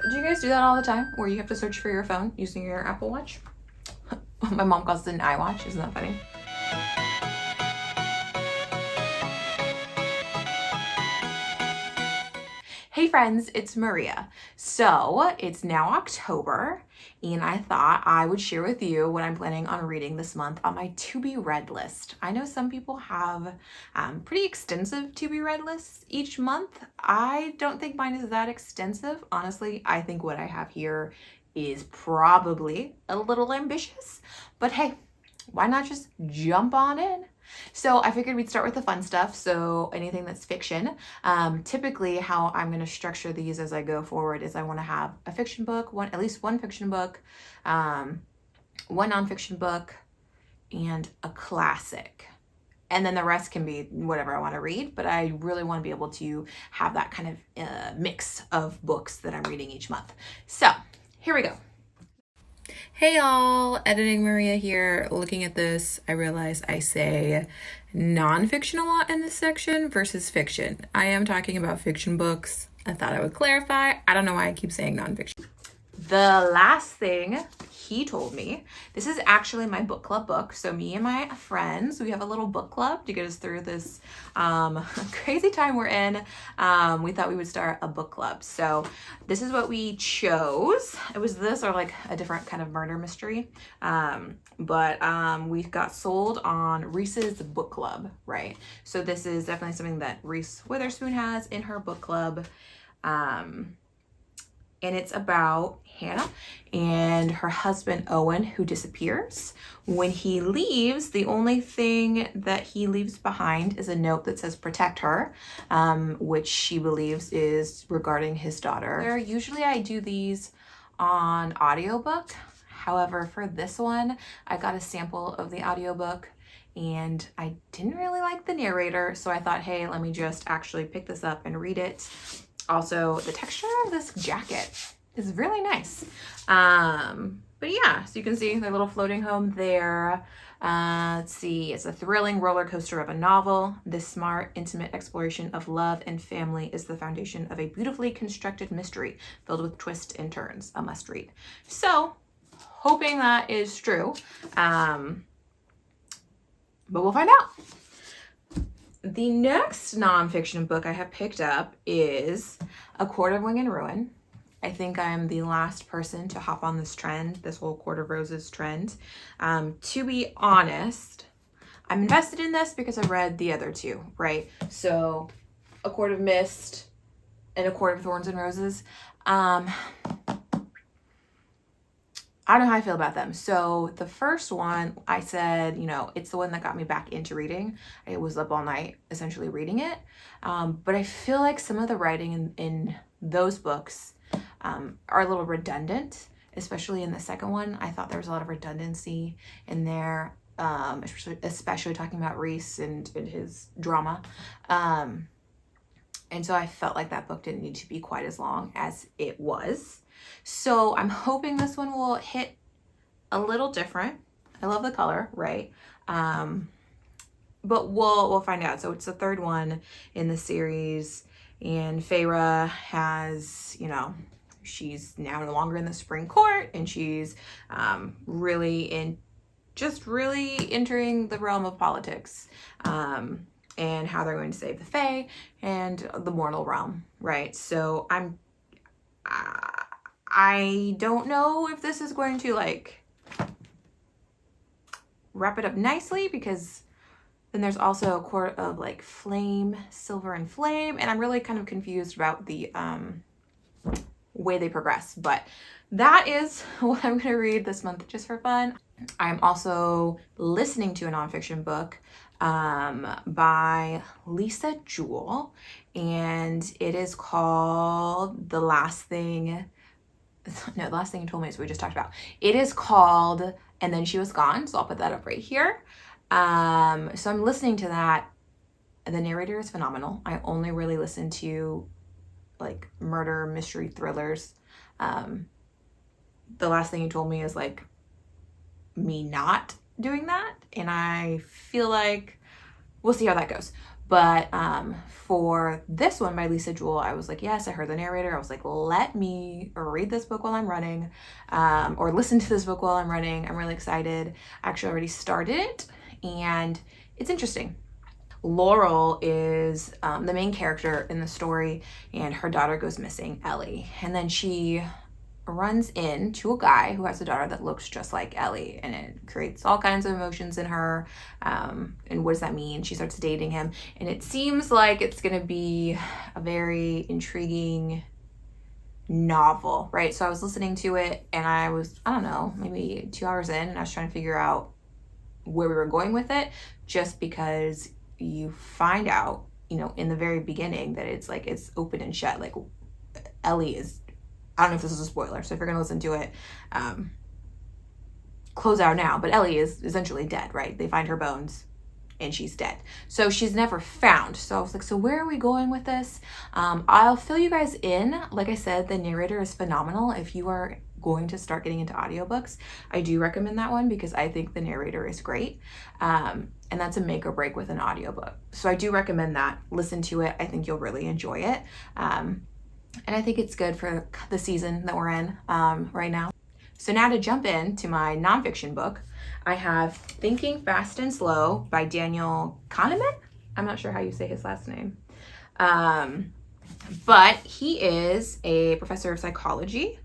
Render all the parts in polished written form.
Do you guys do that all the time where you have to search for your phone using your Apple Watch? My mom calls it an iWatch. Isn't that funny? Hey friends, it's Maria. So it's now October, and I thought I would share with you what I'm planning on reading this month on my to be read list. I know some people have pretty extensive to be read lists each month. I don't think mine is that extensive. Honestly, I think what I have here is probably a little ambitious, but hey, why not just jump on in? So I figured we'd start with the fun stuff. So anything that's fiction. Typically how I'm going to structure these as I go forward is I want to have a fiction book, at least one fiction book, one nonfiction book, and a classic. And then the rest can be whatever I want to read, but I really want to be able to have that kind of mix of books that I'm reading each month. So here we go. Hey y'all, Editing Maria here. Looking at this, I realize I say nonfiction a lot in this section versus fiction. I am talking about fiction books. I thought I would clarify. I don't know why I keep saying nonfiction. The last thing he told me, this is actually my book club book. So me and my friends, we have a little book club to get us through this crazy time we're in. We thought we would start a book club. So this is what we chose. It was this or like a different kind of murder mystery. But we got sold on Reese's book club, right? So this is definitely something that Reese Witherspoon has in her book club. And it's about Hannah and her husband, Owen, who disappears. When he leaves, the only thing that he leaves behind is a note that says protect her, which she believes is regarding his daughter. Usually I do these on audiobook. However, for this one, I got a sample of the audiobook and I didn't really like the narrator. So I thought, hey, let me just actually pick this up and read it. Also, the texture of this jacket is really nice. But yeah, so you can see their little floating home there. Let's see, it's a thrilling roller coaster of a novel. This smart, intimate exploration of love and family is the foundation of a beautifully constructed mystery filled with twists and turns. A must read. So, hoping that is true. But we'll find out. The next nonfiction book I have picked up is A Court of Wing and Ruin. I think I'm the last person to hop on this trend, this whole Court of Roses trend. To be honest, I'm invested in this because I've read the other two, right? So A Court of Mist and A Court of Thorns and Roses. I don't know how I feel about them. So the first one, I said, you know, it's the one that got me back into reading. I was up all night essentially reading it. But I feel like some of the writing in those books are a little redundant, especially in the second one. I thought there was a lot of redundancy in there, especially talking about Reese and his drama. And so I felt like that book didn't need to be quite as long as it was. So I'm hoping this one will hit a little different. I love the color, right? But we'll find out. So it's the third one in the series, and Feyre has, you know, she's now no longer in the Supreme Court, and she's really entering the realm of politics, and how they're going to save the Fae and the mortal realm, right? So I don't know if this is going to like wrap it up nicely, because then there's also a Court of like Flame, Silver and Flame, and I'm really kind of confused about the way they progress. But that is what I'm going to read this month just for fun. I'm also listening to a nonfiction book by Lisa Jewell, and it is called The Last Thing You Told Me is what we just talked about. It is called And Then She Was Gone, so I'll put that up right here. So I'm listening to that. The narrator is phenomenal. I only really listen to like murder mystery thrillers. The Last Thing You Told Me is like me not doing that, and I feel like we'll see how that goes. But for this one by Lisa Jewell, I was like, yes, I heard the narrator. I was like, let me read this book while I'm running, or listen to this book while I'm running. I'm really excited. I actually already started it, and it's interesting. Laurel is the main character in the story, and her daughter goes missing, Ellie. And then she runs into a guy who has a daughter that looks just like Ellie, and it creates all kinds of emotions in her. And what does that mean? She starts dating him, and it seems like it's gonna be a very intriguing novel, right? So I was listening to it, and I don't know, maybe 2 hours in, and I was trying to figure out where we were going with it, just because you find out, you know, in the very beginning that it's like it's open and shut. Like Ellie is, I don't know if this is a spoiler, so if you're gonna listen to it, close out now, but Ellie is essentially dead, right? They find her bones and she's dead. So she's never found. So I was like, so where are we going with this? I'll fill you guys in. Like I said, the narrator is phenomenal. If you are going to start getting into audiobooks, I do recommend that one because I think the narrator is great. And that's a make or break with an audiobook. So I do recommend that. Listen to it. I think you'll really enjoy it. And I think it's good for the season that we're in right now. So now to jump into my nonfiction book, I have Thinking Fast and Slow by Daniel Kahneman. I'm not sure how you say his last name. But he is a professor of psychology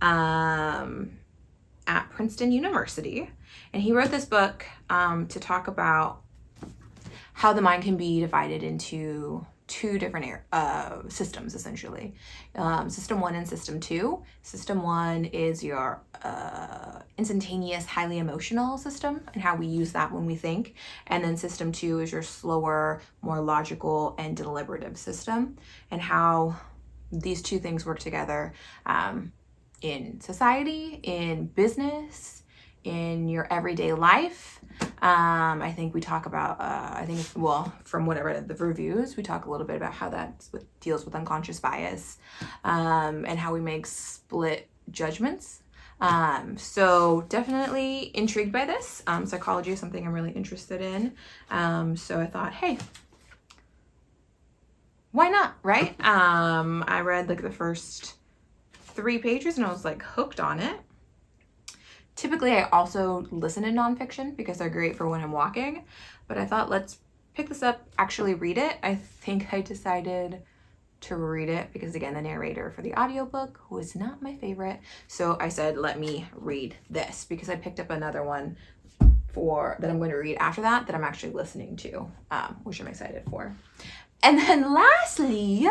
at Princeton University. And he wrote this book to talk about how the mind can be divided into two different systems, essentially. System 1 and System 2. System 1 is your instantaneous, highly emotional system and how we use that when we think. And then System 2 is your slower, more logical and deliberative system, and how these two things work together in society, in business, in your everyday life. I think we talk about, from what I read of the reviews, we talk a little bit about how that deals with unconscious bias and how we make split judgments. So definitely intrigued by this. Psychology is something I'm really interested in. So I thought, hey, why not, right? I read like the first 3 pages and I was like hooked on it. Typically, I also listen to nonfiction because they're great for when I'm walking, but I thought let's pick this up, actually read it. I think I decided to read it because, again, the narrator for the audiobook was not my favorite. So I said, let me read this because I picked up another one that I'm going to read after that I'm actually listening to, which I'm excited for. And then lastly,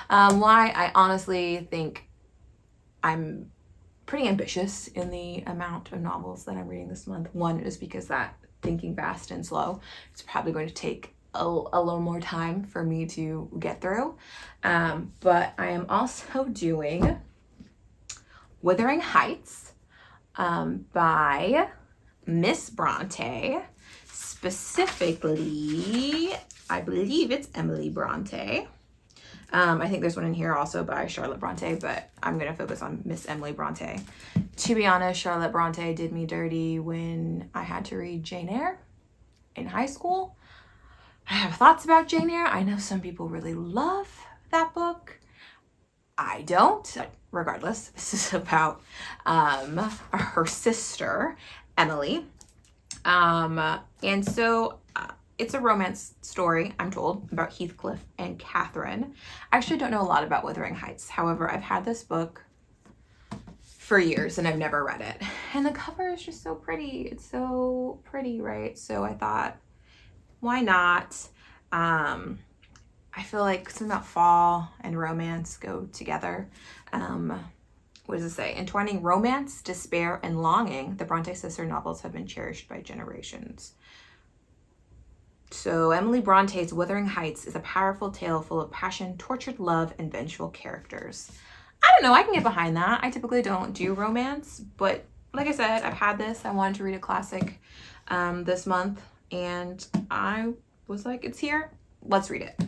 why I honestly think I'm pretty ambitious in the amount of novels that I'm reading this month. One is because that Thinking Fast and Slow, it's probably going to take a little more time for me to get through. But I am also doing Wuthering Heights by Miss Brontë. Specifically, I believe it's Emily Brontë. I think there's one in here also by Charlotte Brontë, but I'm going to focus on Miss Emily Brontë. To be honest, Charlotte Brontë did me dirty when I had to read Jane Eyre in high school. I have thoughts about Jane Eyre. I know some people really love that book. I don't. Regardless, this is about her sister, Emily. And so it's a romance story, I'm told, about Heathcliff and Catherine. I actually don't know a lot about Wuthering Heights. However, I've had this book for years and I've never read it. And the cover is just so pretty. It's so pretty, right? So I thought, why not? I feel like something about fall and romance go together. What does it say? Entwining romance, despair, and longing, the Brontë sister novels have been cherished by generations. So Emily Bronte's Wuthering Heights is a powerful tale full of passion, tortured love, and vengeful characters. I don't know, I can get behind that. I typically don't do romance, but like I said, I've had this. I wanted to read a classic this month, and I was like, it's here, let's read it.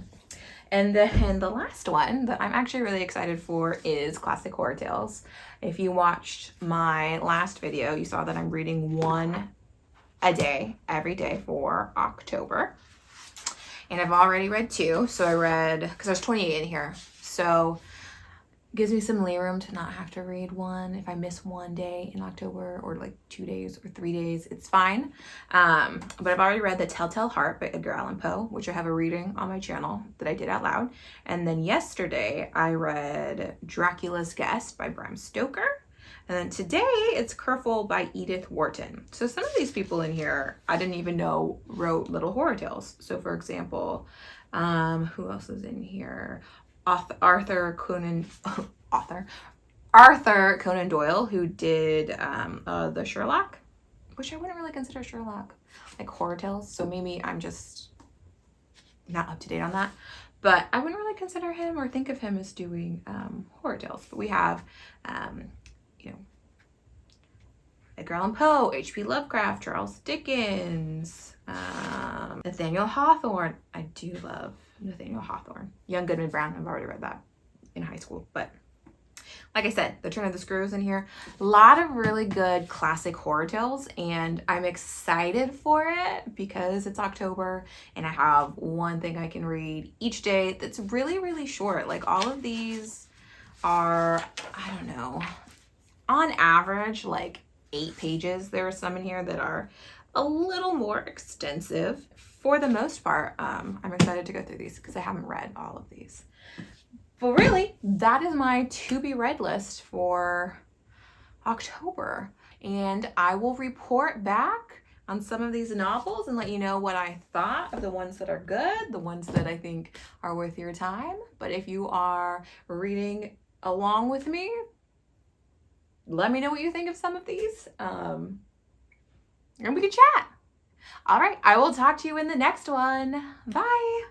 And then the last one that I'm actually really excited for is Classic Horror Tales. If you watched my last video, you saw that I'm reading one a day, every day for October. And I've already read 2. So I read, because there's 28 in here. So it gives me some legroom to not have to read one. If I miss one day in October, or like 2 days or 3 days, it's fine. But I've already read The Telltale Heart by Edgar Allan Poe, which I have a reading on my channel that I did out loud. And then yesterday I read Dracula's Guest by Bram Stoker. And then today it's Kerfuffle by Edith Wharton. So some of these people in here I didn't even know wrote little horror tales. So for example, who else is in here? Arthur Conan Doyle, who did the Sherlock, which I wouldn't really consider Sherlock like horror tales. So maybe I'm just not up to date on that. But I wouldn't really consider him or think of him as doing horror tales. But we have you know, Edgar Allan Poe, H.P. Lovecraft, Charles Dickens, Nathaniel Hawthorne. I do love Nathaniel Hawthorne. Young Goodman Brown, I've already read that in high school. But like I said, The Turn of the Screws in here. A lot of really good classic horror tales, and I'm excited for it because it's October and I have one thing I can read each day that's really, really short. Like all of these are, I don't know, on average, like 8 pages. There are some in here that are a little more extensive. For the most part, I'm excited to go through these because I haven't read all of these. But really, that is my to-be read list for October. And I will report back on some of these novels and let you know what I thought of the ones that are good, the ones that I think are worth your time. But if you are reading along with me, let me know what you think of some of these. And we can chat. All right, I will talk to you in the next one. Bye.